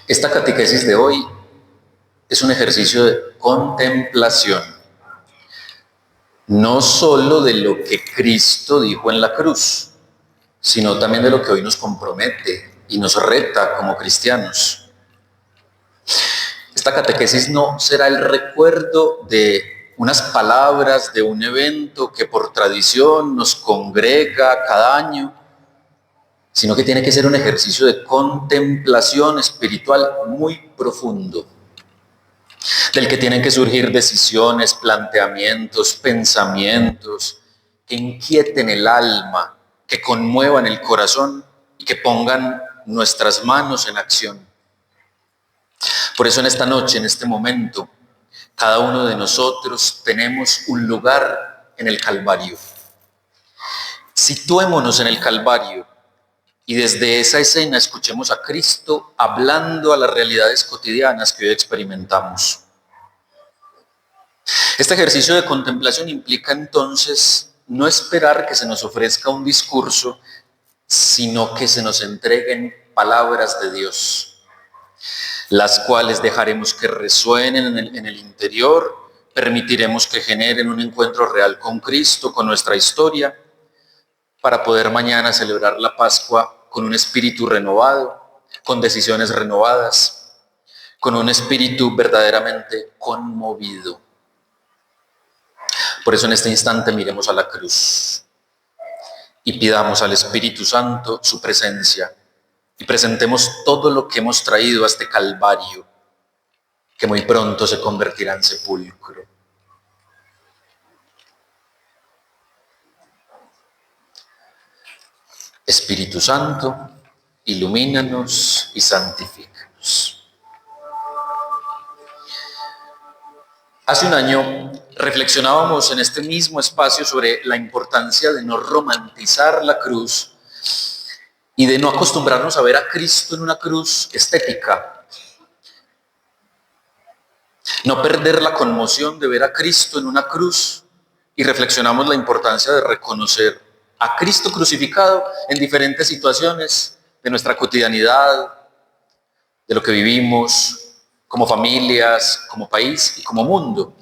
Esta catequesis de hoy es un ejercicio de contemplación, no solo de lo que Cristo dijo en la cruz, sino también de lo que hoy nos compromete y nos reta como cristianos. Esta catequesis no será el recuerdo de unas palabras de un evento que por tradición nos congrega cada año, sino que tiene que ser un ejercicio de contemplación espiritual muy profundo, del que tienen que surgir decisiones, planteamientos, pensamientos que inquieten el alma, que conmuevan el corazón y que pongan nuestras manos en acción. Por eso en esta noche, en este momento, cada uno de nosotros tenemos un lugar en el Calvario. Situémonos en el Calvario y desde esa escena escuchemos a Cristo hablando a las realidades cotidianas que hoy experimentamos. Este ejercicio de contemplación implica entonces no esperar que se nos ofrezca un discurso, sino que se nos entreguen palabras de Dios, las cuales dejaremos que resuenen en el interior, permitiremos que generen un encuentro real con Cristo, con nuestra historia, para poder mañana celebrar la Pascua con un espíritu renovado, con decisiones renovadas, con un espíritu verdaderamente conmovido. Por eso en este instante miremos a la cruz y pidamos al Espíritu Santo su presencia y presentemos todo lo que hemos traído a este Calvario, que muy pronto se convertirá en sepulcro. Espíritu Santo, ilumínanos y santifícanos. Hace un año reflexionábamos en este mismo espacio sobre la importancia de no romantizar la cruz y de no acostumbrarnos a ver a Cristo en una cruz estética. No perder la conmoción de ver a Cristo en una cruz, y reflexionamos la importancia de reconocer a Cristo crucificado en diferentes situaciones de nuestra cotidianidad, de lo que vivimos como familias, como país y como mundo.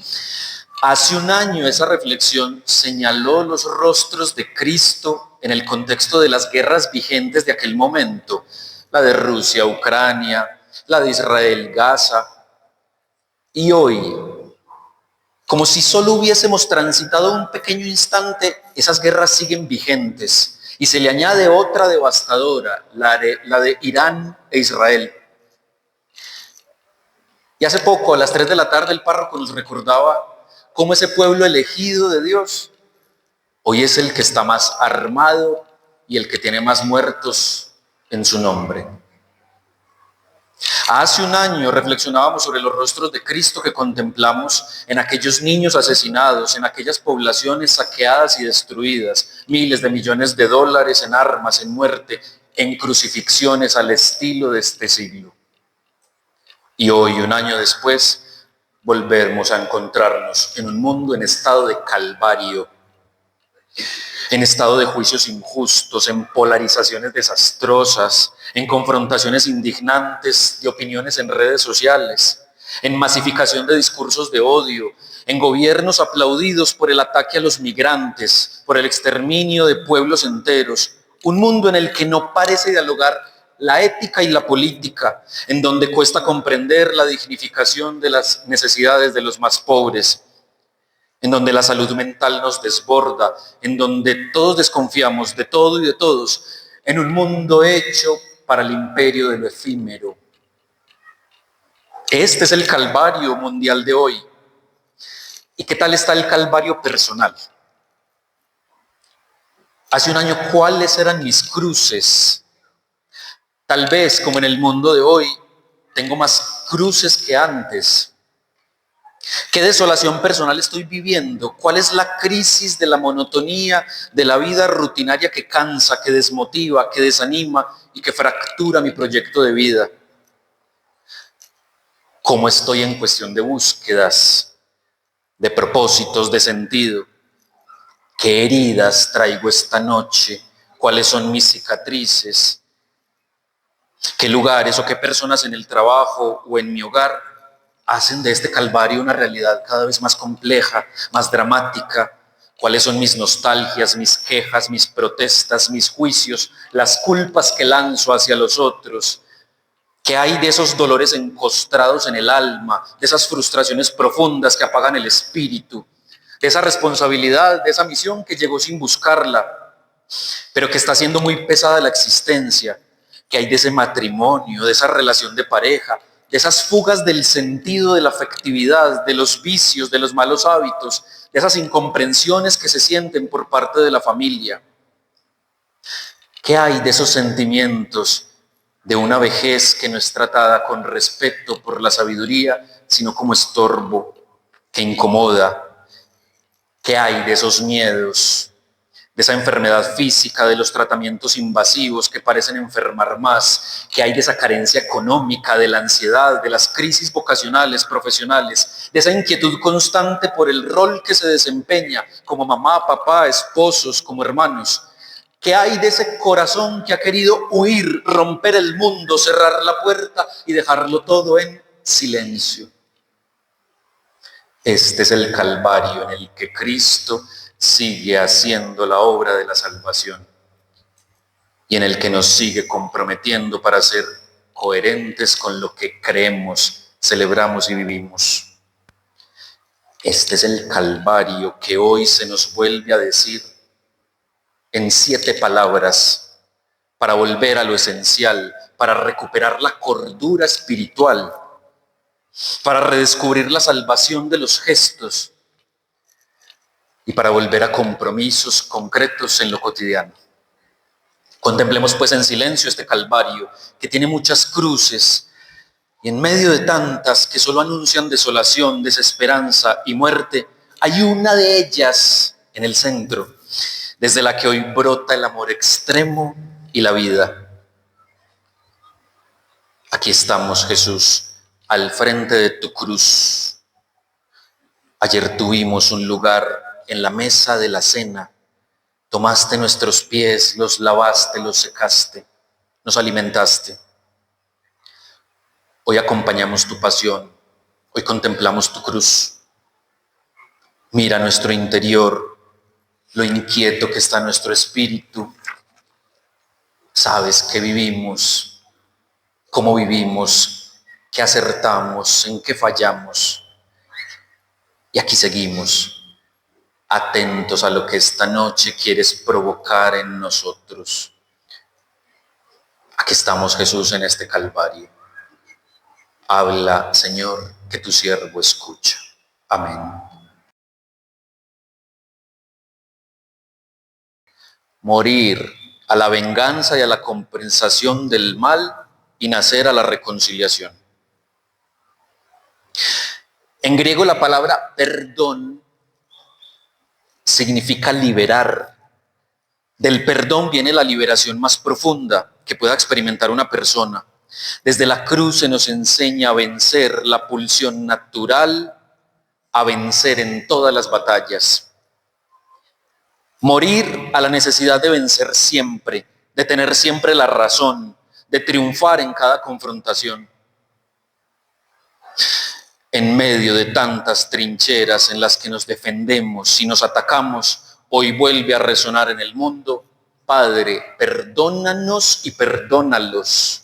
Hace un año esa reflexión señaló los rostros de Cristo en el contexto de las guerras vigentes de aquel momento, la de Rusia, Ucrania, la de Israel, Gaza. Y hoy, como si solo hubiésemos transitado un pequeño instante, esas guerras siguen vigentes y se le añade otra devastadora, la de Irán e Israel. Y hace poco, a las 3 de la tarde, el párroco nos recordaba cómo ese pueblo elegido de Dios hoy es el que está más armado y el que tiene más muertos en su nombre. Hace un año reflexionábamos sobre los rostros de Cristo que contemplamos en aquellos niños asesinados, en aquellas poblaciones saqueadas y destruidas, miles de millones de dólares en armas, en muerte, en crucifixiones al estilo de este siglo. Y hoy, un año después, volvemos a encontrarnos en un mundo en estado de calvario, en estado de juicios injustos, en polarizaciones desastrosas, en confrontaciones indignantes de opiniones en redes sociales, en masificación de discursos de odio, en gobiernos aplaudidos por el ataque a los migrantes, por el exterminio de pueblos enteros, un mundo en el que no parece dialogar la ética y la política, en donde cuesta comprender la dignificación de las necesidades de los más pobres, en donde la salud mental nos desborda, en donde todos desconfiamos de todo y de todos, en un mundo hecho para el imperio de lo efímero. Este es el Calvario mundial de hoy. ¿Y qué tal está el Calvario personal? Hace un año, ¿cuáles eran mis cruces? Tal vez, como en el mundo de hoy, tengo más cruces que antes. ¿Qué desolación personal estoy viviendo? ¿Cuál es la crisis de la monotonía de la vida rutinaria que cansa, que desmotiva, que desanima y que fractura mi proyecto de vida? ¿Cómo estoy en cuestión de búsquedas, de propósitos, de sentido? ¿Qué heridas traigo esta noche? ¿Cuáles son mis cicatrices? ¿Qué lugares o qué personas en el trabajo o en mi hogar hacen de este calvario una realidad cada vez más compleja, más dramática? ¿Cuáles son mis nostalgias, mis quejas, mis protestas, mis juicios, las culpas que lanzo hacia los otros? ¿Qué hay de esos dolores encostrados en el alma, de esas frustraciones profundas que apagan el espíritu, de esa responsabilidad, de esa misión que llegó sin buscarla, pero que está siendo muy pesada la existencia? ¿Qué hay de ese matrimonio, de esa relación de pareja, de esas fugas del sentido de la afectividad, de los vicios, de los malos hábitos, de esas incomprensiones que se sienten por parte de la familia? ¿Qué hay de esos sentimientos de una vejez que no es tratada con respeto por la sabiduría, sino como estorbo que incomoda? ¿Qué hay de esos miedos, de esa enfermedad física, de los tratamientos invasivos que parecen enfermar más? ¿Qué hay de esa carencia económica, de la ansiedad, de las crisis vocacionales, profesionales, de esa inquietud constante por el rol que se desempeña como mamá, papá, esposos, como hermanos? ¿Qué hay de ese corazón que ha querido huir, romper el mundo, cerrar la puerta y dejarlo todo en silencio? Este es el Calvario en el que Cristo sigue haciendo la obra de la salvación y en el que nos sigue comprometiendo para ser coherentes con lo que creemos, celebramos y vivimos. Este es el Calvario que hoy se nos vuelve a decir en 7 palabras para volver a lo esencial, para recuperar la cordura espiritual, para redescubrir la salvación de los gestos y para volver a compromisos concretos en lo cotidiano. Contemplemos pues en silencio este Calvario que tiene muchas cruces y en medio de tantas que solo anuncian desolación, desesperanza y muerte, hay una de ellas en el centro, desde la que hoy brota el amor extremo y la vida. Aquí estamos, Jesús, al frente de tu cruz. Ayer tuvimos un lugar en la mesa de la cena. Tomaste nuestros pies, los lavaste, los secaste, nos alimentaste. Hoy acompañamos tu pasión, hoy contemplamos tu cruz. Mira nuestro interior, lo inquieto que está nuestro espíritu. Sabes que vivimos, cómo vivimos, qué acertamos, en qué fallamos. Y aquí seguimos, atentos a lo que esta noche quieres provocar en nosotros. Aquí estamos, Jesús, en este Calvario. Habla, Señor, que tu siervo escucha. Amén. Morir a la venganza y a la compensación del mal y nacer a la reconciliación. En griego la palabra perdón significa liberar. Del perdón viene la liberación más profunda que pueda experimentar una persona. Desde la cruz se nos enseña a vencer la pulsión natural, a vencer en todas las batallas. Morir a la necesidad de vencer siempre, de tener siempre la razón, de triunfar en cada confrontación. En medio de tantas trincheras en las que nos defendemos y nos atacamos, hoy vuelve a resonar en el mundo: Padre, perdónanos y perdónalos.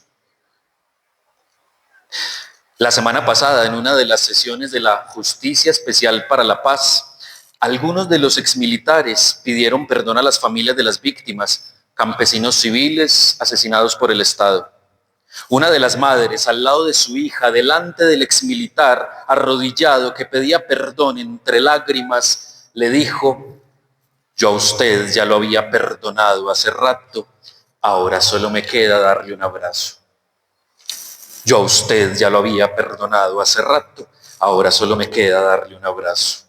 La semana pasada, en una de las sesiones de la Justicia Especial para la Paz, algunos de los exmilitares pidieron perdón a las familias de las víctimas, campesinos civiles asesinados por el Estado. Una de las madres, al lado de su hija, delante del exmilitar arrodillado que pedía perdón entre lágrimas, le dijo: yo a usted ya lo había perdonado hace rato, ahora solo me queda darle un abrazo. Yo a usted ya lo había perdonado hace rato, ahora solo me queda darle un abrazo.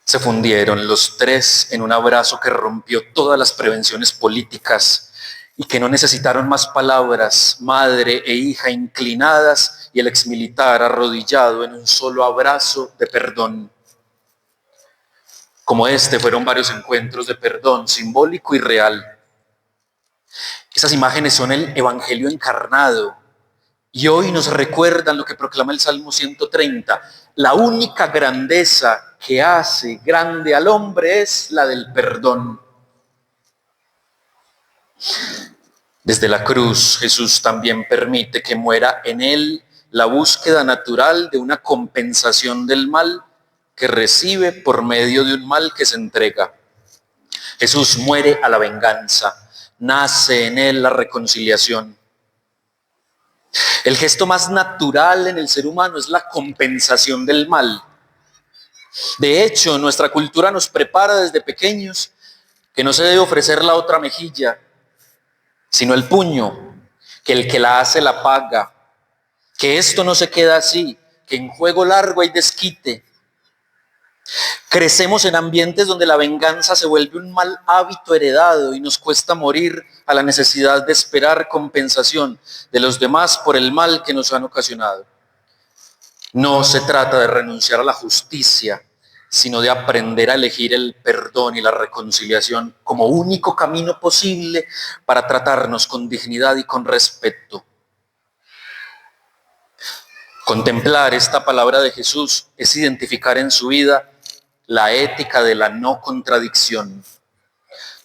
Se fundieron los tres en un abrazo que rompió todas las prevenciones políticas y que no necesitaron más palabras, madre e hija inclinadas y el exmilitar arrodillado en un solo abrazo de perdón. Como este fueron varios encuentros de perdón simbólico y real. Estas imágenes son el Evangelio encarnado y hoy nos recuerdan lo que proclama el Salmo 130. La única grandeza que hace grande al hombre es la del perdón. Desde la cruz, Jesús también permite que muera en él la búsqueda natural de una compensación del mal que recibe por medio de un mal que se entrega. Jesús muere a la venganza, nace en él la reconciliación. El gesto más natural en el ser humano es la compensación del mal. De hecho, nuestra cultura nos prepara desde pequeños que no se debe ofrecer la otra mejilla, sino el puño, que el que la hace la paga, que esto no se queda así, que en juego largo hay desquite. Crecemos en ambientes donde la venganza se vuelve un mal hábito heredado y nos cuesta morir a la necesidad de esperar compensación de los demás por el mal que nos han ocasionado. No se trata de renunciar a la justicia, sino de aprender a elegir el perdón y la reconciliación como único camino posible para tratarnos con dignidad y con respeto. Contemplar esta palabra de Jesús es identificar en su vida la ética de la no contradicción.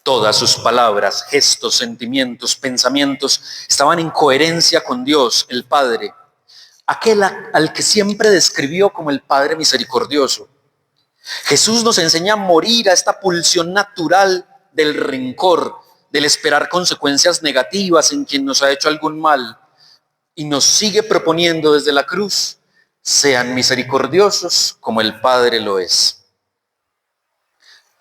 Todas sus palabras, gestos, sentimientos, pensamientos estaban en coherencia con Dios, el Padre, aquel al que siempre describió como el Padre misericordioso. Jesús nos enseña a morir a esta pulsión natural del rencor, del esperar consecuencias negativas en quien nos ha hecho algún mal, y nos sigue proponiendo desde la cruz: sean misericordiosos como el Padre lo es.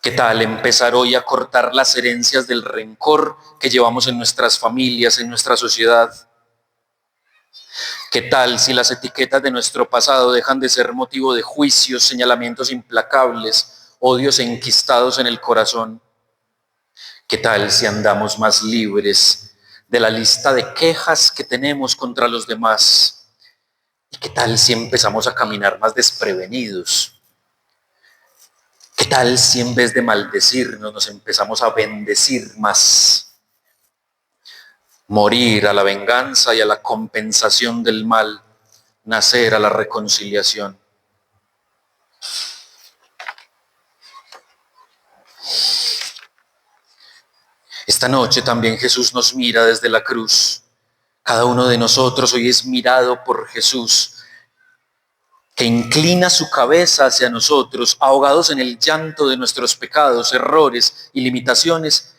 ¿Qué tal empezar hoy a cortar las herencias del rencor que llevamos en nuestras familias, en nuestra sociedad? ¿Qué tal si las etiquetas de nuestro pasado dejan de ser motivo de juicios, señalamientos implacables, odios enquistados en el corazón? ¿Qué tal si andamos más libres de la lista de quejas que tenemos contra los demás? ¿Y qué tal si empezamos a caminar más desprevenidos? ¿Qué tal si en vez de maldecirnos nos empezamos a bendecir más? Morir a la venganza y a la compensación del mal, nacer a la reconciliación. Esta noche también Jesús nos mira desde la cruz. Cada uno de nosotros hoy es mirado por Jesús, que inclina su cabeza hacia nosotros, ahogados en el llanto de nuestros pecados, errores y limitaciones,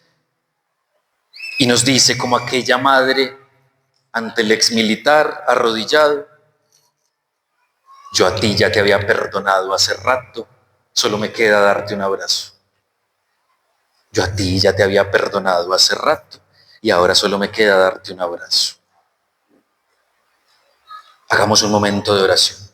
y nos dice como aquella madre ante el exmilitar arrodillado: yo a ti ya te había perdonado hace rato, solo me queda darte un abrazo. Yo a ti ya te había perdonado hace rato y ahora solo me queda darte un abrazo. Hagamos un momento de oración.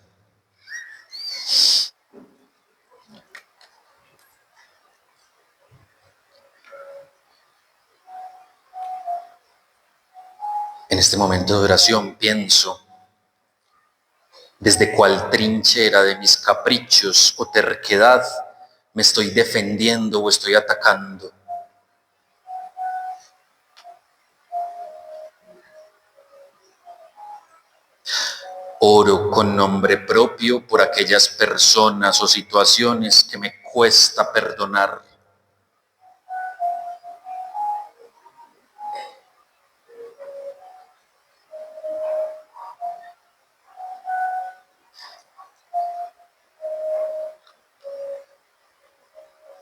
En este momento de oración pienso desde cuál trinchera de mis caprichos o terquedad me estoy defendiendo o estoy atacando. Oro con nombre propio por aquellas personas o situaciones que me cuesta perdonar.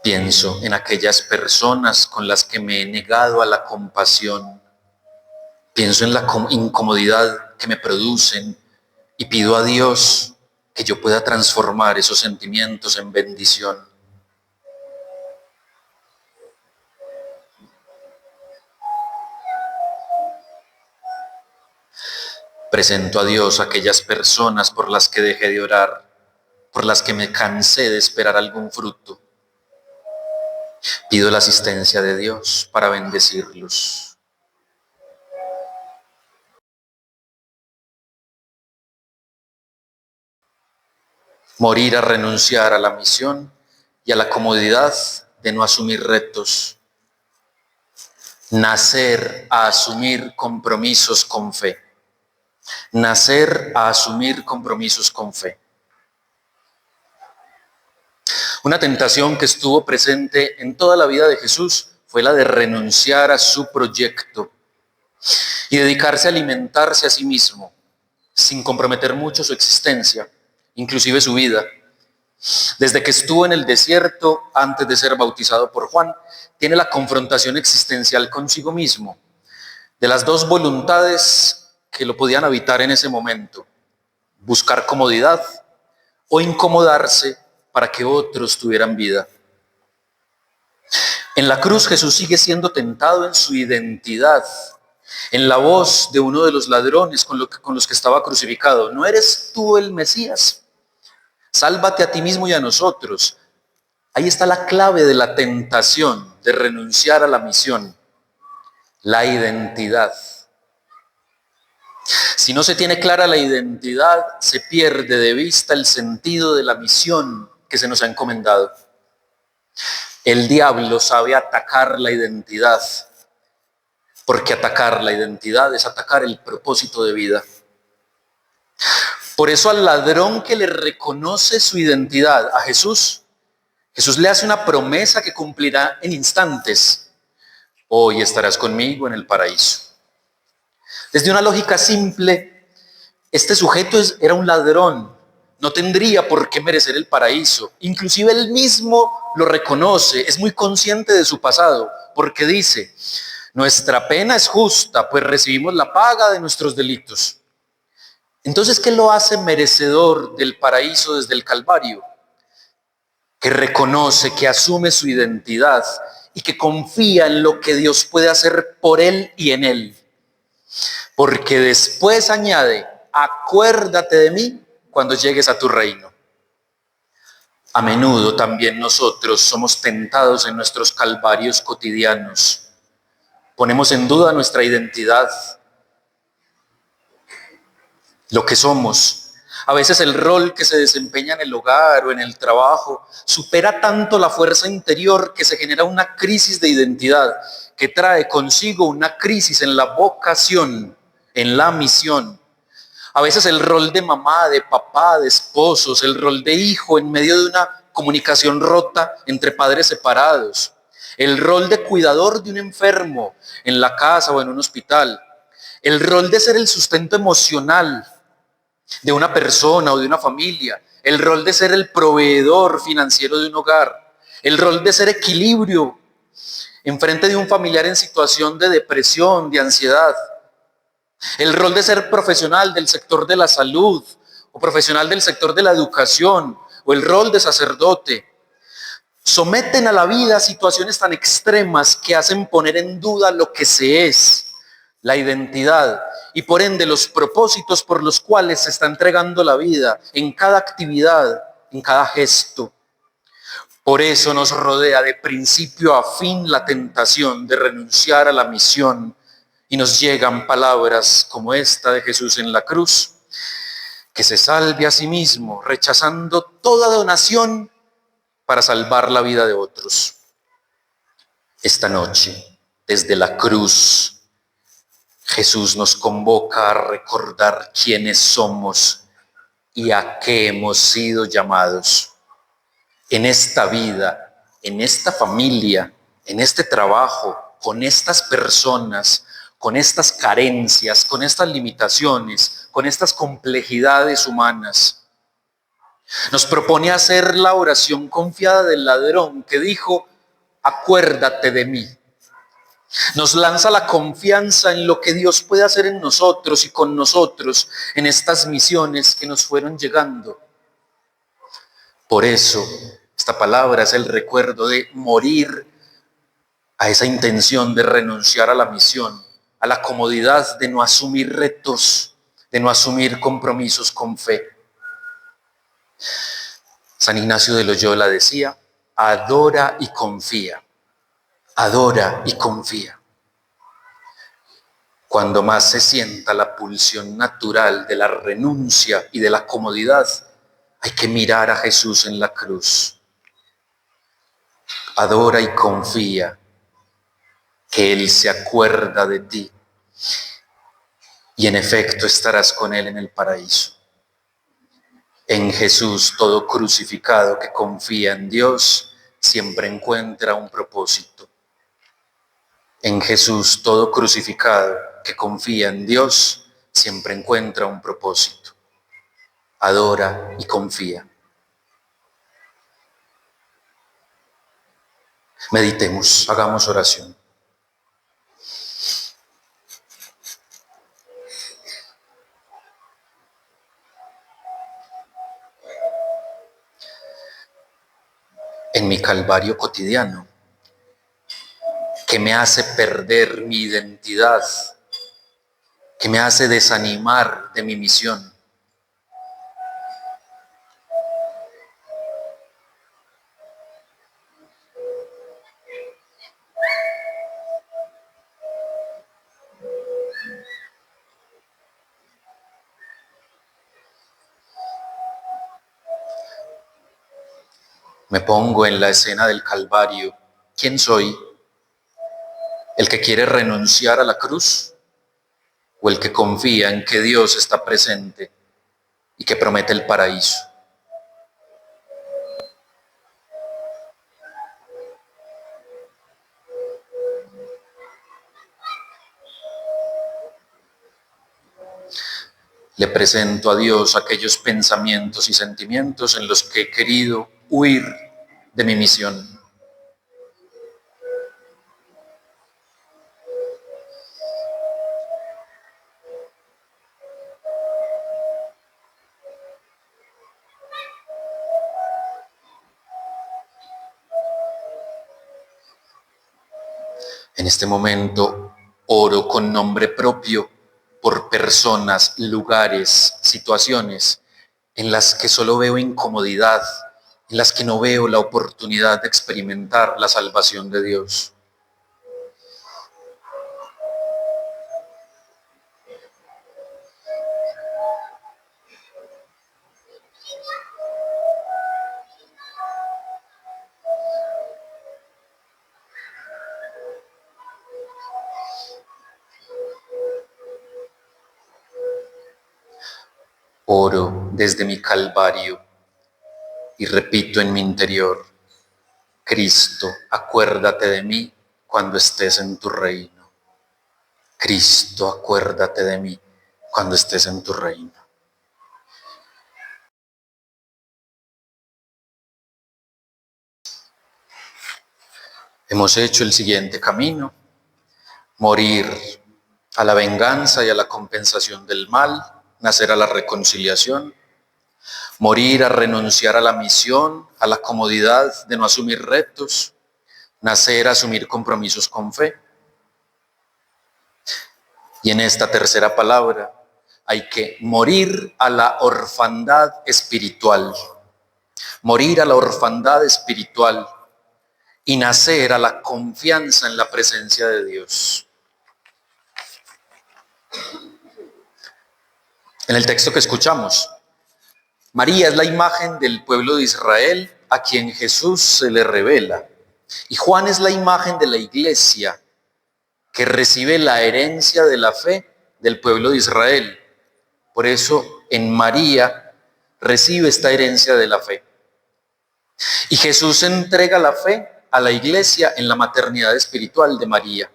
Pienso en aquellas personas con las que me he negado a la compasión. Pienso en la incomodidad que me producen y pido a Dios que yo pueda transformar esos sentimientos en bendición. Presento a Dios aquellas personas por las que dejé de orar, por las que me cansé de esperar algún fruto. Pido la asistencia de Dios para bendecirlos. Morir a renunciar a la misión y a la comodidad de no asumir retos. Nacer a asumir compromisos con fe. Nacer a asumir compromisos con fe. Una tentación que estuvo presente en toda la vida de Jesús fue la de renunciar a su proyecto y dedicarse a alimentarse a sí mismo, sin comprometer mucho su existencia, inclusive su vida. Desde que estuvo en el desierto, antes de ser bautizado por Juan, tiene la confrontación existencial consigo mismo, de las dos voluntades que lo podían habitar en ese momento: buscar comodidad o incomodarse para que otros tuvieran vida. En la cruz Jesús sigue siendo tentado en su identidad, en la voz de uno de los ladrones con los que estaba crucificado: ¿no eres tú el Mesías? Sálvate a ti mismo y a nosotros. Ahí está la clave de la tentación de renunciar a la misión: la identidad. Si no se tiene clara la identidad, se pierde de vista el sentido de la misión que se nos ha encomendado. El diablo sabe atacar la identidad, porque atacar la identidad es atacar el propósito de vida. Por eso al ladrón que le reconoce su identidad a Jesús, Jesús le hace una promesa que cumplirá en instantes: hoy estarás conmigo en el paraíso. Desde una lógica simple, este sujeto era un ladrón, no tendría por qué merecer el paraíso. Inclusive él mismo lo reconoce, es muy consciente de su pasado, porque dice: nuestra pena es justa, pues recibimos la paga de nuestros delitos. Entonces, ¿qué lo hace merecedor del paraíso desde el Calvario? Que reconoce, que asume su identidad y que confía en lo que Dios puede hacer por él y en él. Porque después añade: acuérdate de mí cuando llegues a tu reino. A menudo también nosotros somos tentados en nuestros calvarios cotidianos. Ponemos en duda nuestra identidad, lo que somos. A veces el rol que se desempeña en el hogar o en el trabajo supera tanto la fuerza interior que se genera una crisis de identidad que trae consigo una crisis en la vocación, en la misión. A veces el rol de mamá, de papá, de esposos, el rol de hijo en medio de una comunicación rota entre padres separados, el rol de cuidador de un enfermo en la casa o en un hospital, el rol de ser el sustento emocional de una persona o de una familia, el rol de ser el proveedor financiero de un hogar, el rol de ser equilibrio en frente de un familiar en situación de depresión, de ansiedad, el rol de ser profesional del sector de la salud o profesional del sector de la educación o el rol de sacerdote. Someten a la vida situaciones tan extremas que hacen poner en duda lo que se es, la identidad, y por ende los propósitos por los cuales se está entregando la vida en cada actividad, en cada gesto. Por eso nos rodea de principio a fin la tentación de renunciar a la misión, y nos llegan palabras como esta de Jesús en la cruz: que se salve a sí mismo, rechazando toda donación para salvar la vida de otros. Esta noche, desde la cruz, Jesús nos convoca a recordar quiénes somos y a qué hemos sido llamados. En esta vida, en esta familia, en este trabajo, con estas personas, con estas carencias, con estas limitaciones, con estas complejidades humanas. Nos propone hacer la oración confiada del ladrón que dijo: acuérdate de mí. Nos lanza la confianza en lo que Dios puede hacer en nosotros y con nosotros en estas misiones que nos fueron llegando. Por eso, esta palabra es el recuerdo de morir a esa intención de renunciar a la misión, a la comodidad de no asumir retos, de no asumir compromisos con fe. San Ignacio de Loyola decía: adora y confía, adora y confía. Cuando más se sienta la pulsión natural de la renuncia y de la comodidad, hay que mirar a Jesús en la cruz. Adora y confía, que Él se acuerda de ti y en efecto estarás con Él en el paraíso. En Jesús todo crucificado que confía en Dios siempre encuentra un propósito. En Jesús todo crucificado que confía en Dios siempre encuentra un propósito. Adora y confía. Meditemos, hagamos oración. En mi calvario cotidiano, que me hace perder mi identidad, que me hace desanimar de mi misión. Me pongo en la escena del Calvario. ¿Quién soy? ¿El que quiere renunciar a la cruz? ¿O el que confía en que Dios está presente y que promete el paraíso? Le presento a Dios aquellos pensamientos y sentimientos en los que he querido huir de mi misión. En este momento oro con nombre propio por personas, lugares, situaciones en las que solo veo incomodidad, en las que no veo la oportunidad de experimentar la salvación de Dios. Oro desde mi calvario y repito en mi interior: Cristo, acuérdate de mí cuando estés en tu reino. Cristo, acuérdate de mí cuando estés en tu reino. Hemos hecho el siguiente camino: morir a la venganza y a la compensación del mal, nacer a la reconciliación, morir a renunciar a la misión, a la comodidad de no asumir retos, nacer a asumir compromisos con fe. Y en esta tercera palabra hay que morir a la orfandad espiritual, morir a la orfandad espiritual y nacer a la confianza en la presencia de Dios. En el texto que escuchamos, María es la imagen del pueblo de Israel a quien Jesús se le revela. Y Juan es la imagen de la iglesia que recibe la herencia de la fe del pueblo de Israel. Por eso en María recibe esta herencia de la fe. Y Jesús entrega la fe a la iglesia en la maternidad espiritual de María.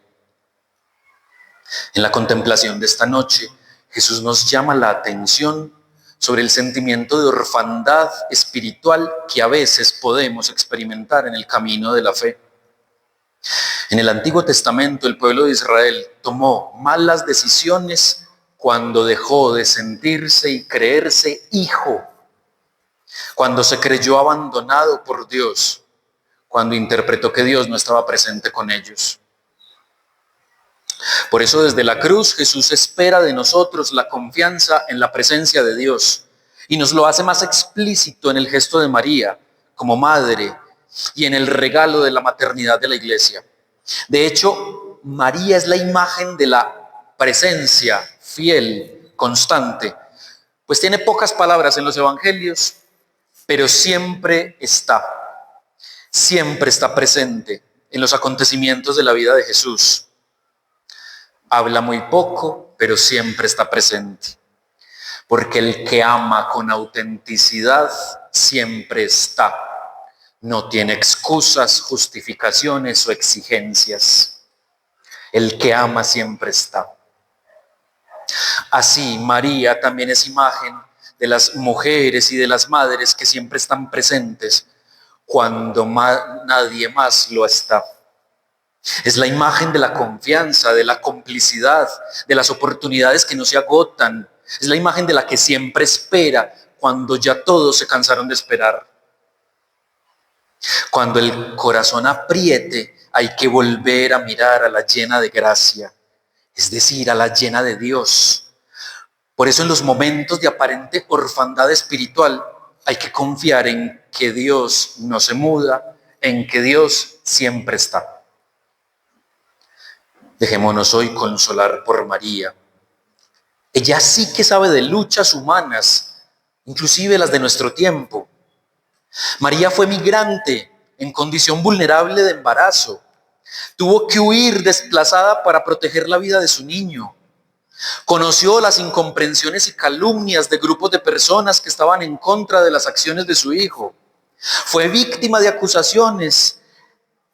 En la contemplación de esta noche, Jesús nos llama la atención sobre el sentimiento de orfandad espiritual que a veces podemos experimentar en el camino de la fe. En el Antiguo Testamento, el pueblo de Israel tomó malas decisiones cuando dejó de sentirse y creerse hijo, cuando se creyó abandonado por Dios, cuando interpretó que Dios no estaba presente con ellos. Por eso desde la cruz Jesús espera de nosotros la confianza en la presencia de Dios y nos lo hace más explícito en el gesto de María como madre y en el regalo de la maternidad de la iglesia. De hecho, María es la imagen de la presencia fiel, constante, pues tiene pocas palabras en los evangelios, pero siempre está presente en los acontecimientos de la vida de Jesús. Habla muy poco, pero siempre está presente. Porque el que ama con autenticidad siempre está. No tiene excusas, justificaciones o exigencias. El que ama siempre está. Así, María también es imagen de las mujeres y de las madres que siempre están presentes cuando nadie más lo está. Es la imagen de la confianza, de la complicidad, de las oportunidades que no se agotan. Es la imagen de la que siempre espera cuando ya todos se cansaron de esperar. Cuando el corazón apriete, hay que volver a mirar a la llena de gracia, es decir, a la llena de Dios. Por eso en los momentos de aparente orfandad espiritual hay que confiar en que Dios no se muda, en que Dios siempre está. Dejémonos hoy consolar por María. Ella sí que sabe de luchas humanas, inclusive las de nuestro tiempo. María fue migrante en condición vulnerable de embarazo. Tuvo que huir desplazada para proteger la vida de su niño. Conoció las incomprensiones y calumnias de grupos de personas que estaban en contra de las acciones de su hijo. Fue víctima de acusaciones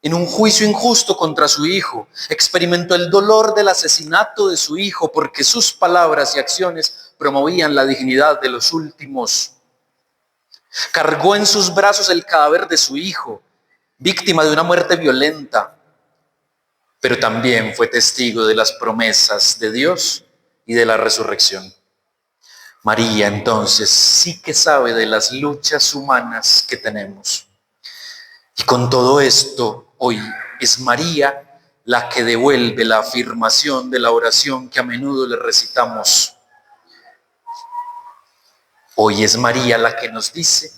en un juicio injusto contra su hijo. Experimentó el dolor del asesinato de su hijo porque sus palabras y acciones promovían la dignidad de los últimos. Cargó en sus brazos el cadáver de su hijo, víctima de una muerte violenta, pero también fue testigo de las promesas de Dios y de la resurrección. María entonces sí que sabe de las luchas humanas que tenemos. Y con todo esto, hoy es María la que devuelve la afirmación de la oración que a menudo le recitamos. Hoy es María la que nos dice,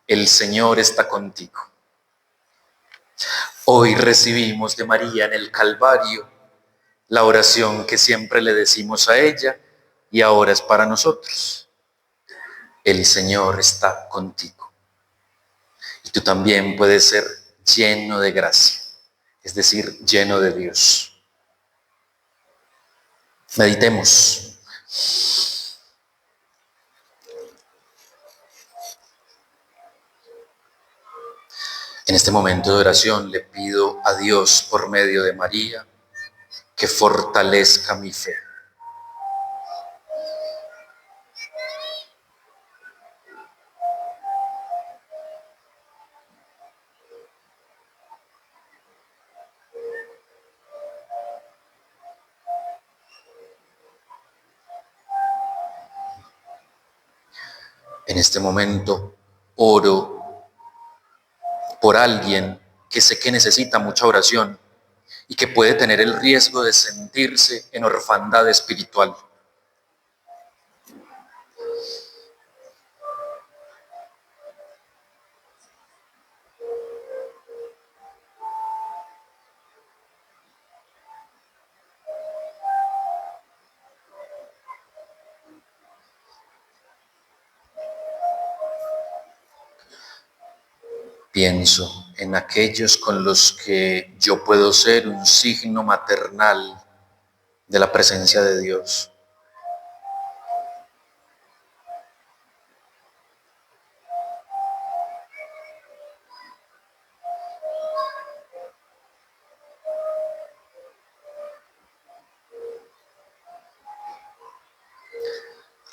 el Señor está contigo. Hoy recibimos de María en el Calvario la oración que siempre le decimos a ella y ahora es para nosotros. El Señor está contigo. Y tú también puedes ser lleno de gracia, es decir, lleno de Dios. Meditemos. En este momento de oración le pido a Dios por medio de María que fortalezca mi fe. En este momento oro por alguien que sé que necesita mucha oración y que puede tener el riesgo de sentirse en orfandad espiritual. Pienso en aquellos con los que yo puedo ser un signo maternal de la presencia de Dios.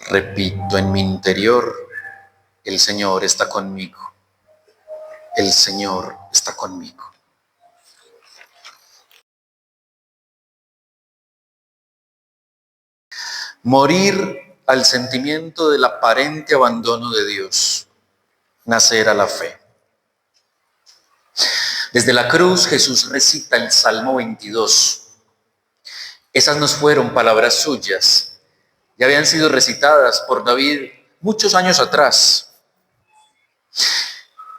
Repito en mi interior, el Señor está conmigo. El Señor está conmigo. Morir al sentimiento del aparente abandono de Dios. Nacer a la fe. Desde la cruz Jesús recita el Salmo 22. Esas no fueron palabras suyas, ya habían sido recitadas por David muchos años atrás.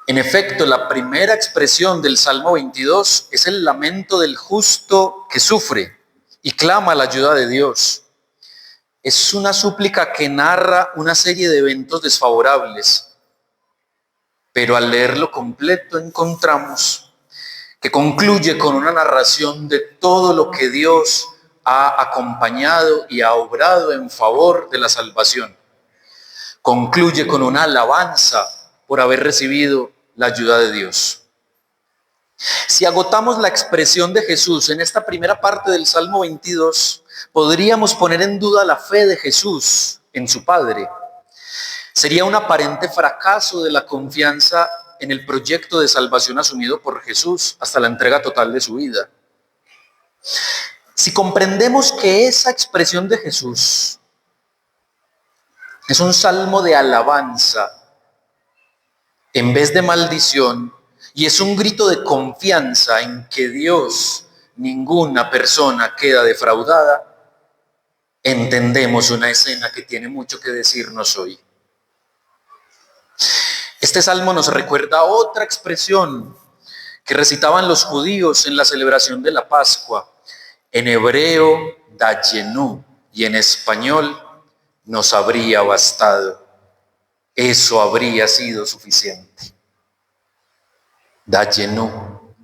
En efecto, la primera expresión del Salmo 22 es el lamento del justo que sufre y clama la ayuda de Dios. Es una súplica que narra una serie de eventos desfavorables, pero al leerlo completo encontramos que concluye con una narración de todo lo que Dios ha acompañado y ha obrado en favor de la salvación. Concluye con una alabanza por haber recibido la ayuda de Dios. Si agotamos la expresión de Jesús en esta primera parte del Salmo 22, podríamos poner en duda la fe de Jesús en su Padre. Sería un aparente fracaso de la confianza en el proyecto de salvación asumido por Jesús hasta la entrega total de su vida. Si comprendemos que esa expresión de Jesús es un salmo de alabanza en vez de maldición, y es un grito de confianza en que Dios, ninguna persona queda defraudada, entendemos una escena que tiene mucho que decirnos hoy. Este salmo nos recuerda otra expresión que recitaban los judíos en la celebración de la Pascua. En hebreo, dayenu, y en español, nos habría bastado. Eso habría sido suficiente. Dayenu.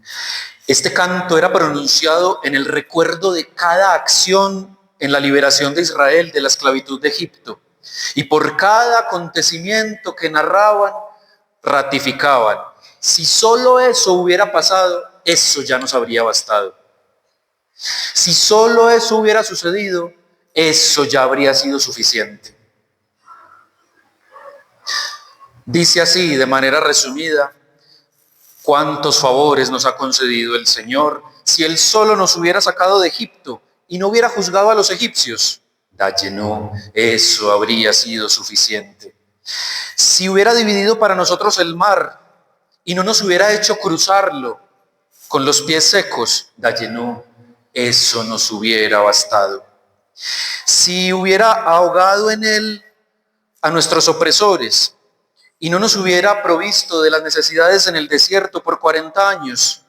Este canto era pronunciado en el recuerdo de cada acción en la liberación de Israel de la esclavitud de Egipto. Y por cada acontecimiento que narraban, ratificaban. Si solo eso hubiera pasado, eso ya nos habría bastado. Si solo eso hubiera sucedido, eso ya habría sido suficiente. Dice así, de manera resumida, cuántos favores nos ha concedido el Señor si Él solo nos hubiera sacado de Egipto y no hubiera juzgado a los egipcios. Dayenu, eso habría sido suficiente. Si hubiera dividido para nosotros el mar y no nos hubiera hecho cruzarlo con los pies secos, Dayenu, eso nos hubiera bastado. Si hubiera ahogado en él a nuestros opresores y no nos hubiera provisto de las necesidades en el desierto por 40 años,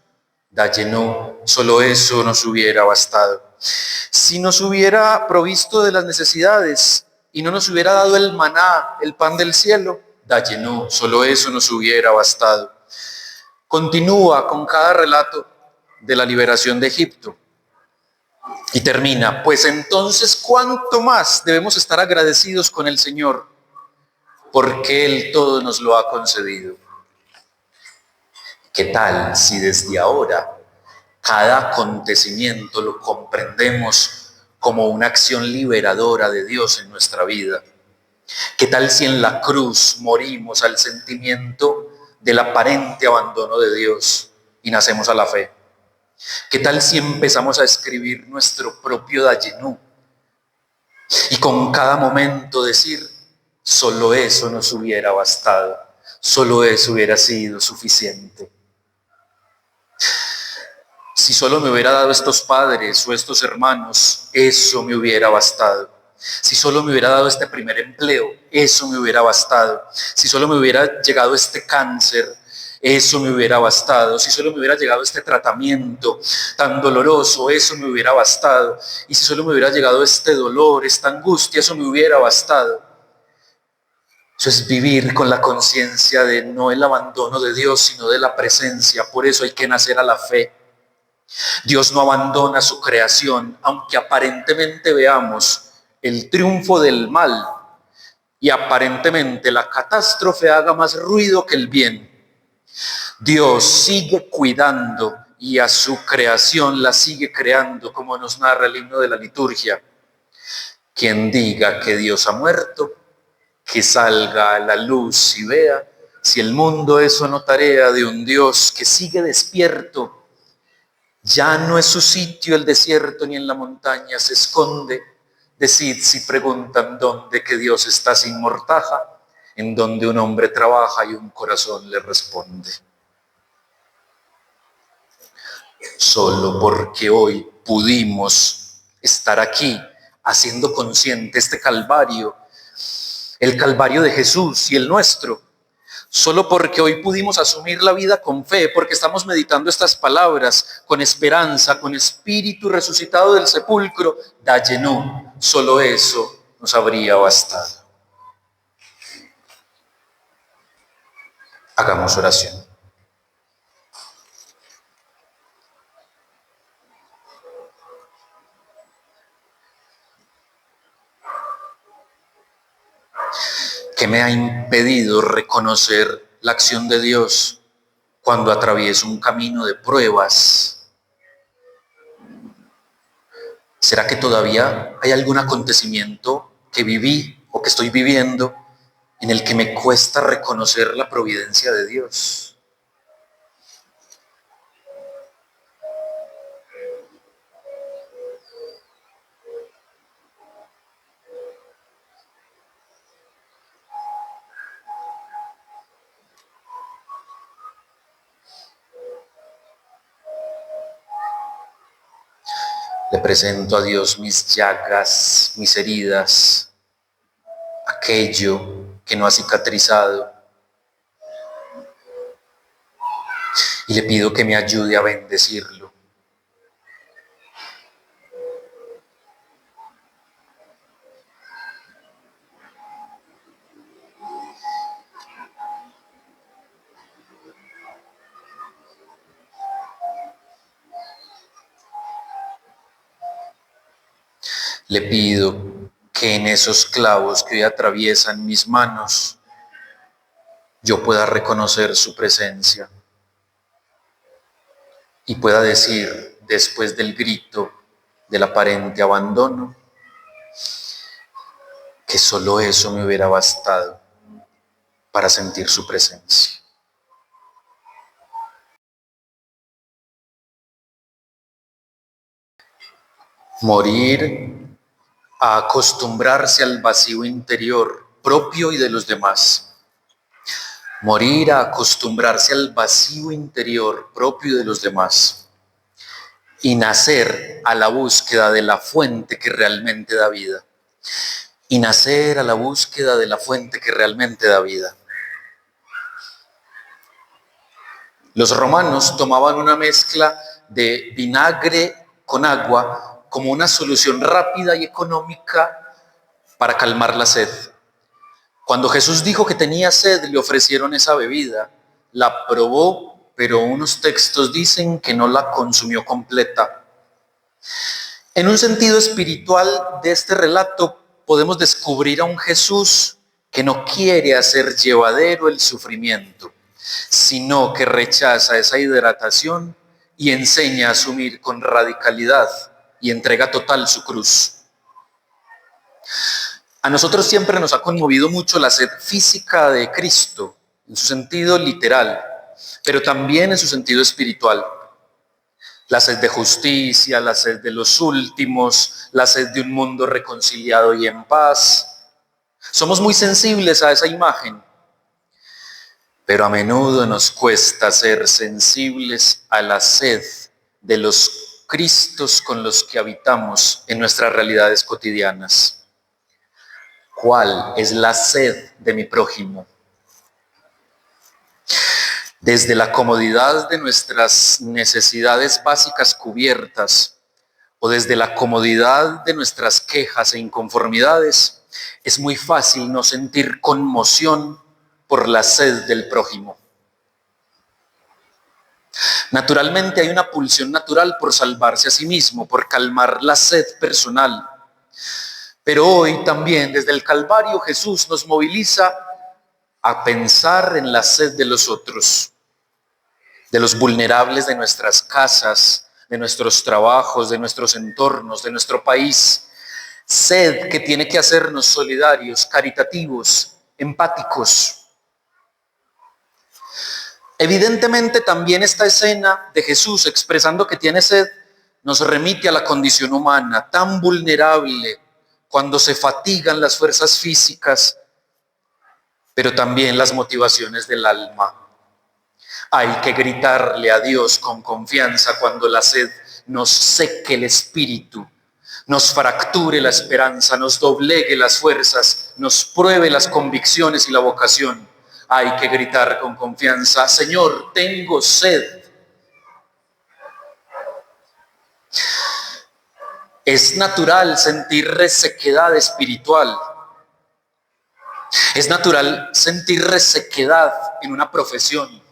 Dayenu, solo eso nos hubiera bastado. Si nos hubiera provisto de las necesidades y no nos hubiera dado el maná, el pan del cielo, Dayenu, solo eso nos hubiera bastado. Continúa con cada relato de la liberación de Egipto y termina, pues entonces cuánto más debemos estar agradecidos con el Señor, porque Él todo nos lo ha concedido. ¿Qué tal si desde ahora cada acontecimiento lo comprendemos como una acción liberadora de Dios en nuestra vida? ¿Qué tal si en la cruz morimos al sentimiento del aparente abandono de Dios y nacemos a la fe? ¿Qué tal si empezamos a escribir nuestro propio Dayenu y con cada momento decir, solo eso nos hubiera bastado, solo eso hubiera sido suficiente? Si solo me hubiera dado estos padres o estos hermanos, eso me hubiera bastado. Si solo me hubiera dado este primer empleo, eso me hubiera bastado. Si solo me hubiera llegado este cáncer, eso me hubiera bastado. Si solo me hubiera llegado este tratamiento tan doloroso, eso me hubiera bastado. Y si solo me hubiera llegado este dolor, esta angustia, eso me hubiera bastado. Eso es vivir con la conciencia de no el abandono de Dios, sino de la presencia. Por eso hay que nacer a la fe. Dios no abandona su creación, aunque aparentemente veamos el triunfo del mal y aparentemente la catástrofe haga más ruido que el bien. Dios sigue cuidando y a su creación la sigue creando, como nos narra el himno de la liturgia. Quien diga que Dios ha muerto, que salga a la luz y vea si el mundo es o no tarea de un Dios que sigue despierto. Ya no es su sitio el desierto ni en la montaña se esconde. Decid si preguntan dónde que Dios está sin mortaja, en donde un hombre trabaja y un corazón le responde. Solo porque hoy pudimos estar aquí haciendo consciente este Calvario, el Calvario de Jesús y el nuestro, solo porque hoy pudimos asumir la vida con fe, porque estamos meditando estas palabras con esperanza, con espíritu resucitado del sepulcro, Dayenu, solo eso nos habría bastado. Hagamos oración. ¿Qué me ha impedido reconocer la acción de Dios cuando atravieso un camino de pruebas? ¿Será que todavía hay algún acontecimiento que viví o que estoy viviendo en el que me cuesta reconocer la providencia de Dios? Le presento a Dios mis llagas, mis heridas, aquello que no ha cicatrizado, y le pido que me ayude a bendecirlo. Le pido que en esos clavos que hoy atraviesan mis manos, yo pueda reconocer su presencia y pueda decir, después del grito del aparente abandono, que solo eso me hubiera bastado para sentir su presencia. Morir a acostumbrarse al vacío interior propio y de los demás. Morir a acostumbrarse al vacío interior propio y de los demás. Y nacer a la búsqueda de la fuente que realmente da vida. Y nacer a la búsqueda de la fuente que realmente da vida. Los romanos tomaban una mezcla de vinagre con agua como una solución rápida y económica para calmar la sed. Cuando Jesús dijo que tenía sed, le ofrecieron esa bebida. La probó, pero unos textos dicen que no la consumió completa. En un sentido espiritual de este relato, podemos descubrir a un Jesús que no quiere hacer llevadero el sufrimiento, sino que rechaza esa hidratación y enseña a asumir con radicalidad y entrega total su cruz. A nosotros siempre nos ha conmovido mucho la sed física de Cristo, en su sentido literal, pero también en su sentido espiritual. La sed de justicia, la sed de los últimos, la sed de un mundo reconciliado y en paz. Somos muy sensibles a esa imagen, pero a menudo nos cuesta ser sensibles a la sed de los Cristos con los que habitamos en nuestras realidades cotidianas. ¿Cuál es la sed de mi prójimo? Desde la comodidad de nuestras necesidades básicas cubiertas o desde la comodidad de nuestras quejas e inconformidades, es muy fácil no sentir conmoción por la sed del prójimo. Naturalmente hay una pulsión natural por salvarse a sí mismo, por calmar la sed personal. Pero hoy también desde el Calvario Jesús nos moviliza a pensar en la sed de los otros, de los vulnerables de nuestras casas, de nuestros trabajos, de nuestros entornos, de nuestro país. Sed que tiene que hacernos solidarios, caritativos, empáticos. Evidentemente también esta escena de Jesús expresando que tiene sed nos remite a la condición humana tan vulnerable cuando se fatigan las fuerzas físicas, pero también las motivaciones del alma. Hay que gritarle a Dios con confianza cuando la sed nos seque el espíritu, nos fracture la esperanza, nos doblegue las fuerzas, nos pruebe las convicciones y la vocación. Hay que gritar con confianza: Señor, tengo sed. Es natural sentir resequedad espiritual. Es natural sentir resequedad en una profesión.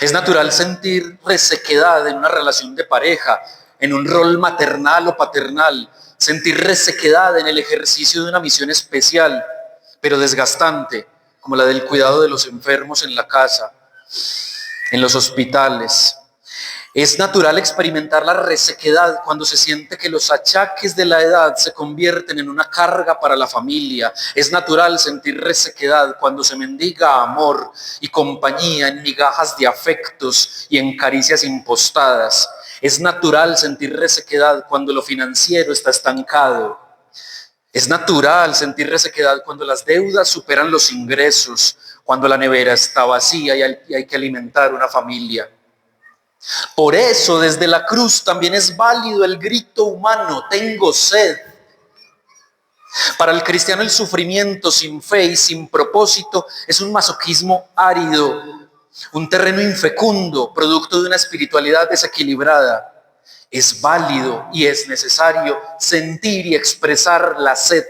Es natural sentir resequedad en una relación de pareja. en un rol maternal o paternal, sentir resequedad en el ejercicio de una misión especial, pero desgastante, como la del cuidado de los enfermos en la casa, en los hospitales. Es natural experimentar la resequedad cuando se siente que los achaques de la edad se convierten en una carga para la familia. Es natural sentir resequedad cuando se mendiga amor y compañía en migajas de afectos y en caricias impostadas. Es natural sentir resequedad cuando lo financiero está estancado. Es natural sentir resequedad cuando las deudas superan los ingresos, cuando la nevera está vacía y hay que alimentar una familia. Por eso, desde la cruz también es válido el grito humano: tengo sed. Para el cristiano el sufrimiento sin fe y sin propósito es un masoquismo árido, un terreno infecundo, producto de una espiritualidad desequilibrada. Es válido y es necesario sentir y expresar la sed.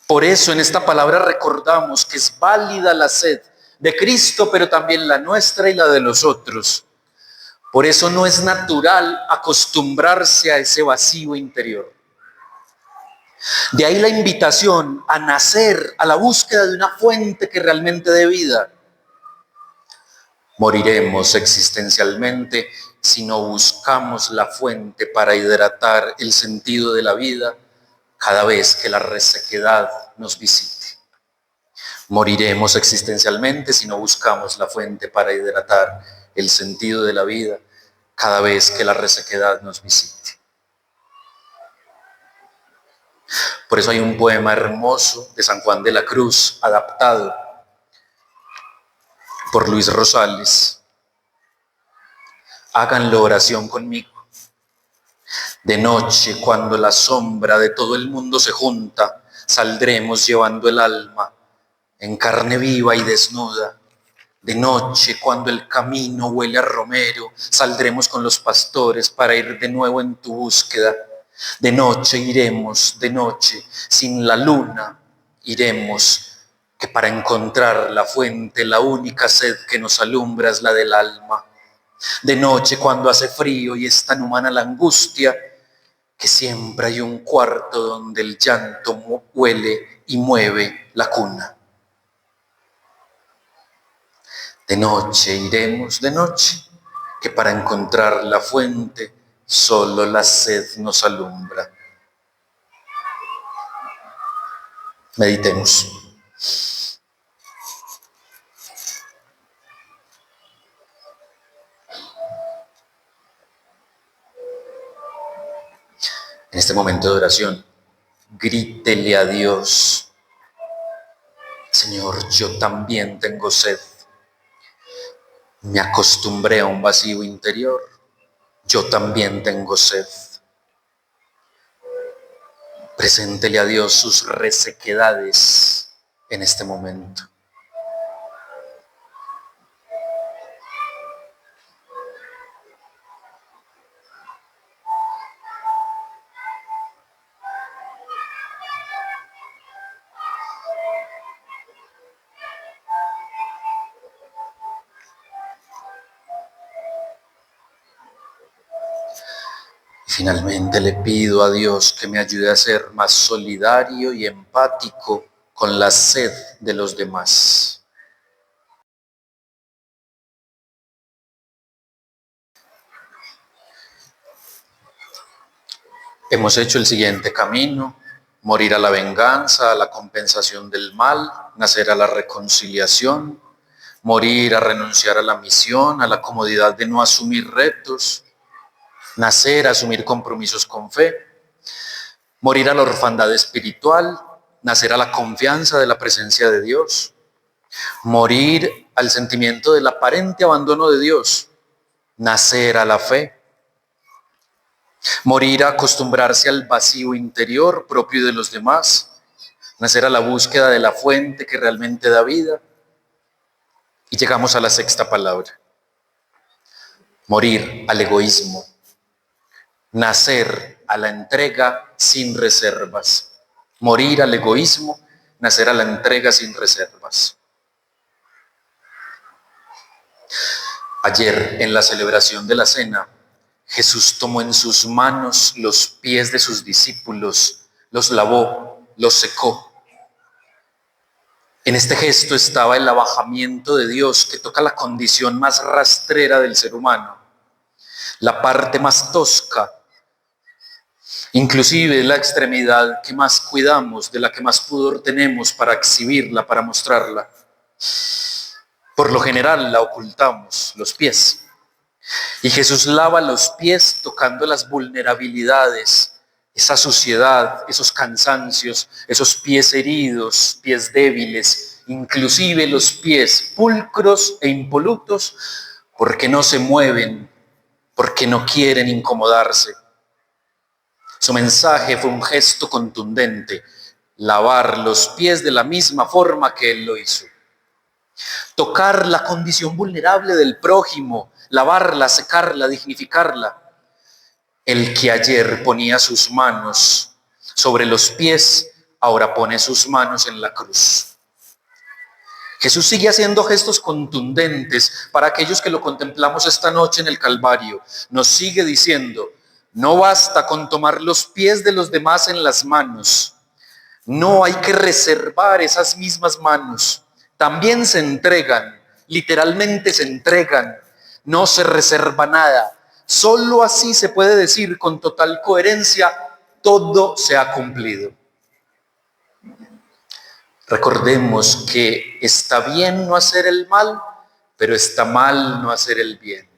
Por eso en esta palabra recordamos que es válida la sed de Cristo, pero también la nuestra y la de los otros. Por eso no es natural acostumbrarse a ese vacío interior. De ahí la invitación a nacer, a la búsqueda de una fuente que realmente dé vida. Moriremos existencialmente si no buscamos la fuente para hidratar el sentido de la vida cada vez que la resequedad nos visite. Moriremos existencialmente si no buscamos la fuente para hidratar el sentido de la vida cada vez que la resequedad nos visite. Por eso hay un poema hermoso de San Juan de la Cruz, adaptado por Luis Rosales. Háganlo oración conmigo. De noche, cuando la sombra de todo el mundo se junta, saldremos llevando el alma en carne viva y desnuda. De noche, cuando el camino huele a romero, saldremos con los pastores para ir de nuevo en tu búsqueda. De noche iremos, de noche, sin la luna iremos, que para encontrar la fuente, la única sed que nos alumbra es la del alma. De noche, cuando hace frío y es tan humana la angustia, que siempre hay un cuarto donde el llanto huele y mueve la cuna. De noche iremos, de noche, que para encontrar la fuente solo la sed nos alumbra. Meditemos. En este momento de oración, grítele a Dios: Señor, yo también tengo sed. Me acostumbré a un vacío interior. Yo también tengo sed. Preséntele a Dios sus resequedades en este momento. Finalmente le pido a Dios que me ayude a ser más solidario y empático con la sed de los demás. Hemos hecho el siguiente camino: morir a la venganza, a la compensación del mal, nacer a la reconciliación, morir a renunciar a la misión, a la comodidad de no asumir retos, nacer a asumir compromisos con fe, morir a la orfandad espiritual, nacer a la confianza de la presencia de Dios, morir al sentimiento del aparente abandono de Dios, nacer a la fe, morir a acostumbrarse al vacío interior propio de los demás, nacer a la búsqueda de la fuente que realmente da vida. Y llegamos a la sexta palabra: morir al egoísmo, nacer a la entrega sin reservas. Morir al egoísmo, nacer a la entrega sin reservas. Ayer, en la celebración de la cena, Jesús tomó en sus manos los pies de sus discípulos, los lavó, los secó. En este gesto estaba el abajamiento de Dios que toca la condición más rastrera del ser humano, la parte más tosca, inclusive la extremidad que más cuidamos, de la que más pudor tenemos para exhibirla, para mostrarla. Por lo general la ocultamos, los pies. Y Jesús lava los pies tocando las vulnerabilidades, esa suciedad, esos cansancios, esos pies heridos, pies débiles, inclusive los pies pulcros e impolutos, porque no se mueven, porque no quieren incomodarse. Su mensaje fue un gesto contundente: lavar los pies de la misma forma que Él lo hizo. Tocar la condición vulnerable del prójimo, lavarla, secarla, dignificarla. El que ayer ponía sus manos sobre los pies, ahora pone sus manos en la cruz. Jesús sigue haciendo gestos contundentes para aquellos que lo contemplamos esta noche en el Calvario. Nos sigue diciendo: no basta con tomar los pies de los demás en las manos. No, hay que reservar esas mismas manos. También se entregan, literalmente se entregan. No se reserva nada. Solo así se puede decir con total coherencia: todo se ha cumplido. Recordemos que está bien no hacer el mal, pero está mal no hacer el bien.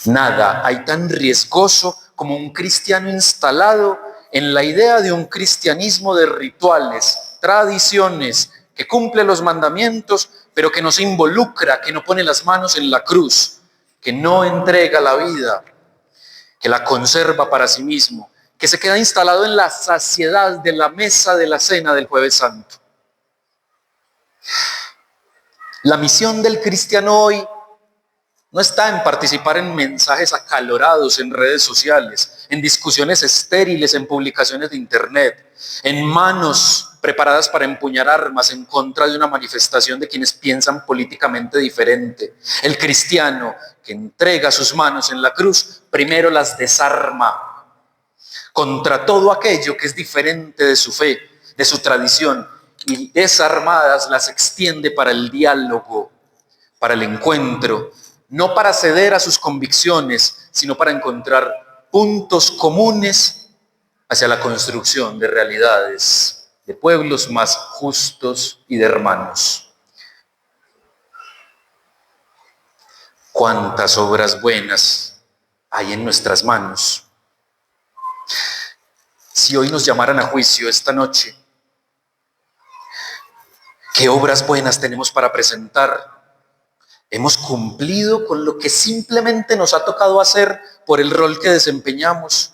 Nada hay tan riesgoso como un cristiano instalado en la idea de un cristianismo de rituales, tradiciones, que cumple los mandamientos, pero que no se involucra, que no pone las manos en la cruz, que no entrega la vida, que la conserva para sí mismo, que se queda instalado en la saciedad de la mesa de la cena del Jueves Santo. La misión del cristiano hoy no está en participar en mensajes acalorados en redes sociales, en discusiones estériles en publicaciones de internet, en manos preparadas para empuñar armas en contra de una manifestación de quienes piensan políticamente diferente. El cristiano que entrega sus manos en la cruz, primero las desarma contra todo aquello que es diferente de su fe, de su tradición, y desarmadas las extiende para el diálogo, para el encuentro, no para ceder a sus convicciones, sino para encontrar puntos comunes hacia la construcción de realidades, de pueblos más justos y de hermanos. ¿Cuántas obras buenas hay en nuestras manos? Si hoy nos llamaran a juicio esta noche, ¿qué obras buenas tenemos para presentar? ¿Hemos cumplido con lo que simplemente nos ha tocado hacer por el rol que desempeñamos?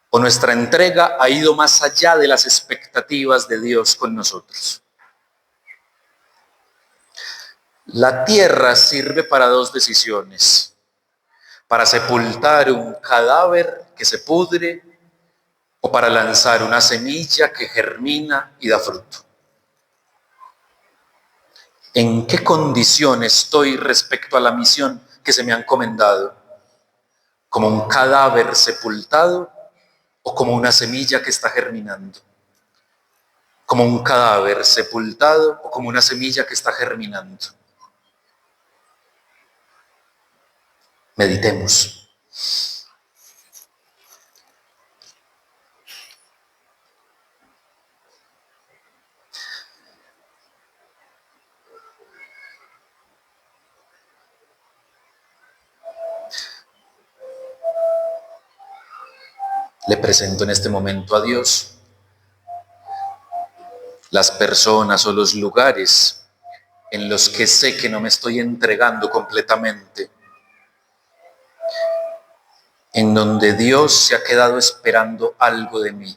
¿O nuestra entrega ha ido más allá de las expectativas de Dios con nosotros? La tierra sirve para dos decisiones: para sepultar un cadáver que se pudre o para lanzar una semilla que germina y da fruto. ¿En qué condición estoy respecto a la misión que se me ha encomendado? ¿Como un cadáver sepultado o como una semilla que está germinando? ¿Como un cadáver sepultado o como una semilla que está germinando? Meditemos. Le presento en este momento a Dios las personas o los lugares en los que sé que no me estoy entregando completamente, en donde Dios se ha quedado esperando algo de mí.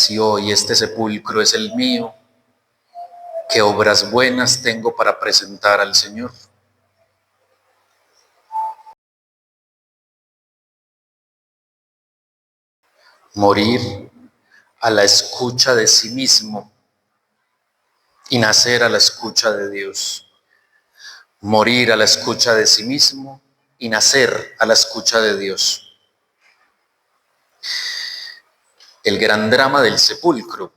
Si hoy este sepulcro es el mío, ¿qué obras buenas tengo para presentar al Señor? Morir a la escucha de sí mismo y nacer a la escucha de Dios. Morir a la escucha de sí mismo y nacer a la escucha de Dios. El gran drama del sepulcro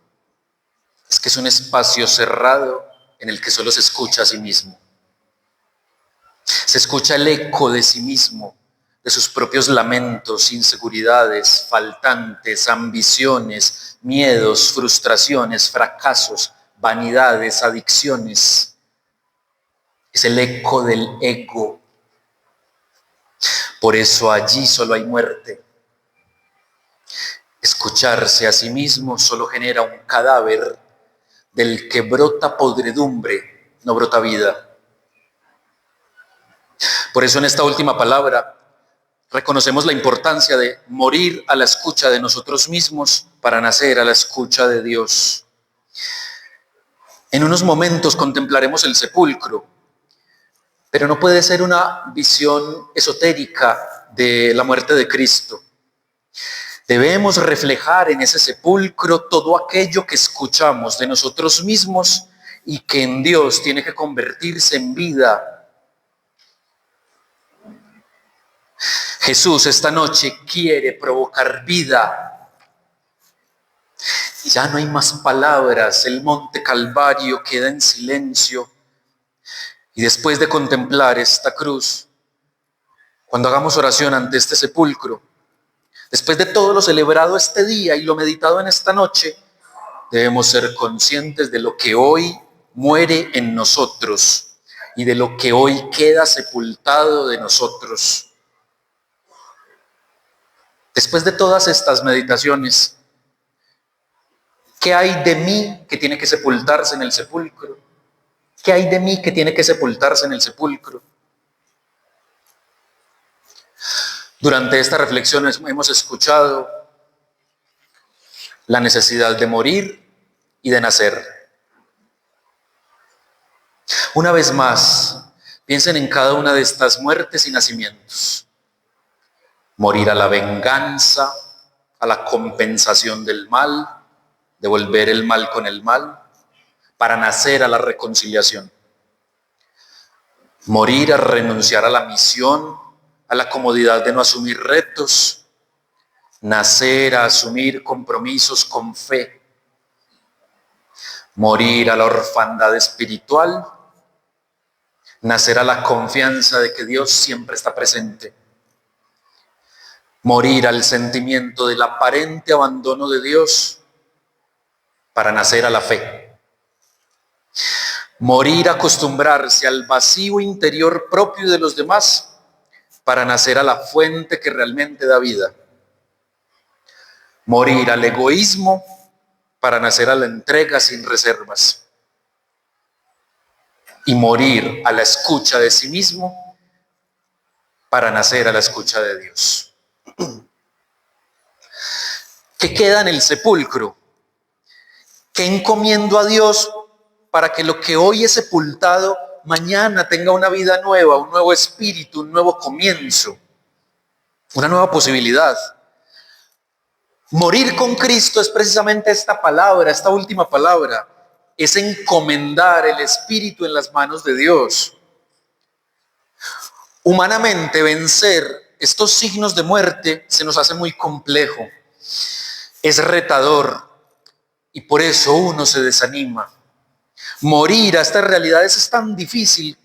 es que es un espacio cerrado en el que solo se escucha a sí mismo. Se escucha el eco de sí mismo, de sus propios lamentos, inseguridades, faltantes, ambiciones, miedos, frustraciones, fracasos, vanidades, adicciones. Es el eco del ego. Por eso allí solo hay muerte. Escucharse a sí mismo solo genera un cadáver del que brota podredumbre, no brota vida. Por eso en esta última palabra reconocemos la importancia de morir a la escucha de nosotros mismos para nacer a la escucha de Dios. En unos momentos contemplaremos el sepulcro, pero no puede ser una visión esotérica de la muerte de Cristo. Debemos reflejar en ese sepulcro todo aquello que escuchamos de nosotros mismos y que en Dios tiene que convertirse en vida. Jesús esta noche quiere provocar vida. Ya no hay más palabras, el monte Calvario queda en silencio. Y después de contemplar esta cruz, cuando hagamos oración ante este sepulcro, después de todo lo celebrado este día y lo meditado en esta noche, debemos ser conscientes de lo que hoy muere en nosotros y de lo que hoy queda sepultado de nosotros. Después de todas estas meditaciones, ¿qué hay de mí que tiene que sepultarse en el sepulcro? ¿Qué hay de mí que tiene que sepultarse en el sepulcro? Durante esta reflexión hemos escuchado la necesidad de morir y de nacer. Una vez más, piensen en cada una de estas muertes y nacimientos. Morir a la venganza, a la compensación del mal, devolver el mal con el mal, para nacer a la reconciliación. Morir a renunciar a la misión, a la comodidad de no asumir retos, nacer a asumir compromisos con fe. Morir a la orfandad espiritual, nacer a la confianza de que Dios siempre está presente. Morir al sentimiento del aparente abandono de Dios para nacer a la fe. Morir a acostumbrarse al vacío interior propio de los demás para nacer a la fuente que realmente da vida. Morir al egoísmo para nacer a la entrega sin reservas. Y morir a la escucha de sí mismo para nacer a la escucha de Dios. ¿Qué queda en el sepulcro? ¿Qué encomiendo a Dios para que lo que hoy es sepultado mañana tenga una vida nueva, un nuevo espíritu, un nuevo comienzo, una nueva posibilidad? Morir con Cristo es precisamente esta palabra, esta última palabra, es encomendar el espíritu en las manos de Dios. Humanamente vencer estos signos de muerte se nos hace muy complejo, es retador y por eso uno se desanima. Morir a estas realidades es tan difícil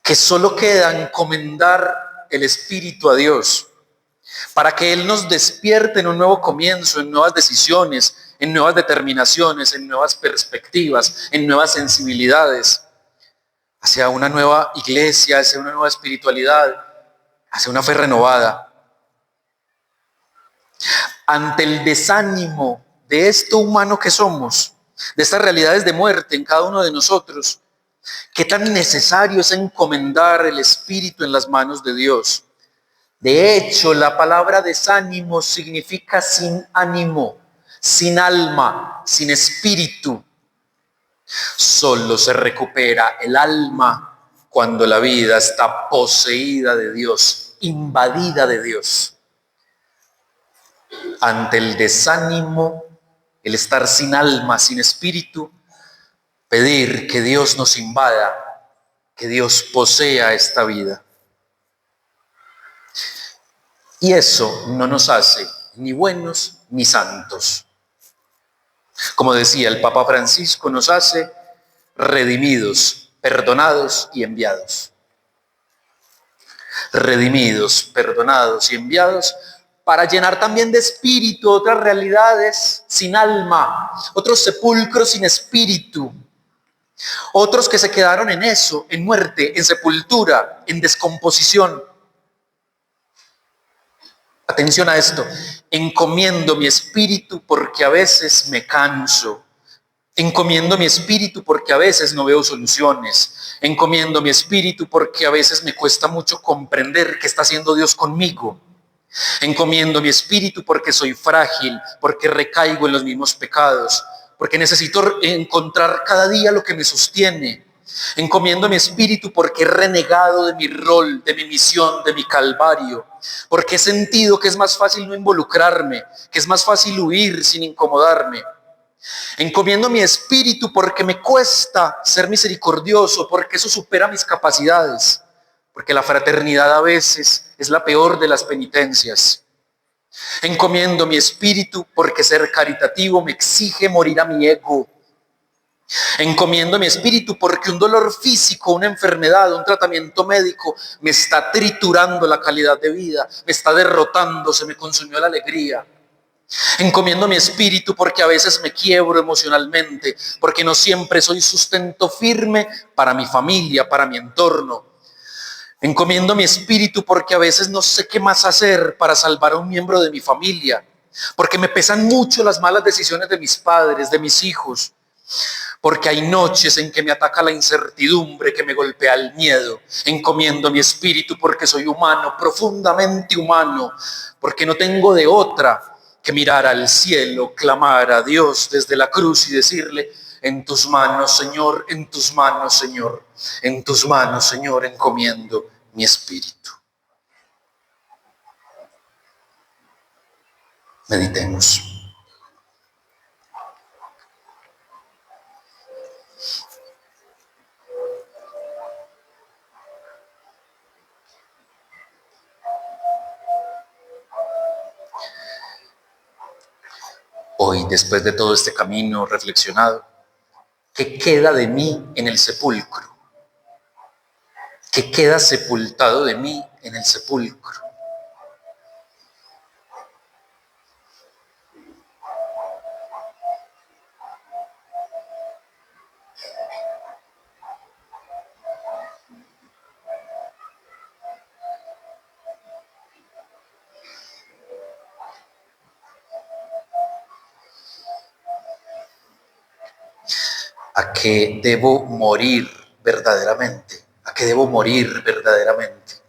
que solo queda encomendar el espíritu a Dios para que Él nos despierte en un nuevo comienzo, en nuevas decisiones, en nuevas determinaciones, en nuevas perspectivas, en nuevas sensibilidades, hacia una nueva iglesia, hacia una nueva espiritualidad, hacia una fe renovada. Ante el desánimo de esto humano que somos, de estas realidades de muerte en cada uno de nosotros, qué tan necesario es encomendar el espíritu en las manos de Dios. De hecho, la palabra desánimo significa sin ánimo, sin alma, sin espíritu. Solo se recupera el alma cuando la vida está poseída de Dios, invadida de Dios. Ante el desánimo, el estar sin alma, sin espíritu, pedir que Dios nos invada, que Dios posea esta vida. Y eso no nos hace ni buenos ni santos. Como decía el Papa Francisco, nos hace redimidos, perdonados y enviados. Redimidos, perdonados y enviados para llenar también de espíritu otras realidades sin alma, otros sepulcros sin espíritu, otros que se quedaron en eso, en muerte, en sepultura, en descomposición. Atención a esto, encomiendo mi espíritu porque a veces me canso, encomiendo mi espíritu porque a veces no veo soluciones, encomiendo mi espíritu porque a veces me cuesta mucho comprender qué está haciendo Dios conmigo, encomiendo mi espíritu porque soy frágil, porque recaigo en los mismos pecados, porque necesito encontrar cada día lo que me sostiene. Encomiendo mi espíritu porque he renegado de mi rol, de mi misión, de mi calvario, porque he sentido que es más fácil no involucrarme, que es más fácil huir sin incomodarme. Encomiendo mi espíritu porque me cuesta ser misericordioso, porque eso supera mis capacidades, porque la fraternidad a veces es la peor de las penitencias. Encomiendo mi espíritu porque ser caritativo me exige morir a mi ego. Encomiendo mi espíritu porque un dolor físico, una enfermedad, un tratamiento médico me está triturando la calidad de vida, me está derrotando, se me consumió la alegría. Encomiendo mi espíritu porque a veces me quiebro emocionalmente, porque no siempre soy sustento firme para mi familia, para mi entorno. Encomiendo mi espíritu porque a veces no sé qué más hacer para salvar a un miembro de mi familia, porque me pesan mucho las malas decisiones de mis padres, de mis hijos, porque hay noches en que me ataca la incertidumbre, que me golpea el miedo. Encomiendo mi espíritu porque soy humano, profundamente humano, porque no tengo de otra que mirar al cielo, clamar a Dios desde la cruz y decirle: en tus manos, Señor, en tus manos, Señor, en tus manos, Señor, encomiendo mi espíritu. Meditemos. Hoy, después de todo este camino reflexionado, ¿qué queda de mí en el sepulcro? ¿Qué queda sepultado de mí en el sepulcro? ¿A qué debo morir verdaderamente? ¿A qué debo morir verdaderamente?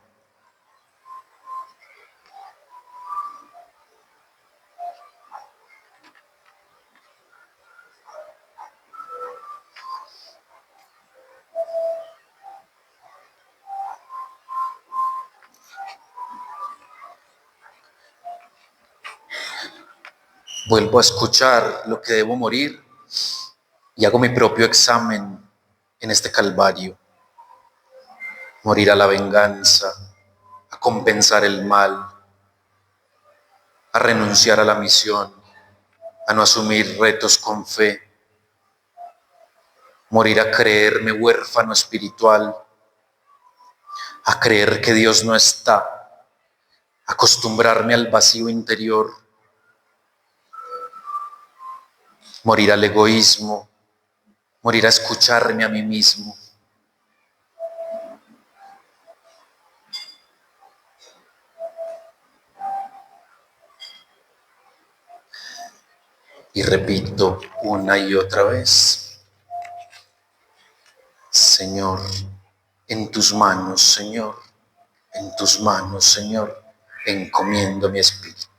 Vuelvo a escuchar lo que debo morir y hago mi propio examen en este calvario. Morir a la venganza, a compensar el mal, a renunciar a la misión, a no asumir retos con fe. Morir a creerme huérfano espiritual, a creer que Dios no está, acostumbrarme al vacío interior. Morir al egoísmo, morir a escucharme a mí mismo. Y repito una y otra vez: Señor, en tus manos, Señor, en tus manos, Señor, encomiendo mi espíritu.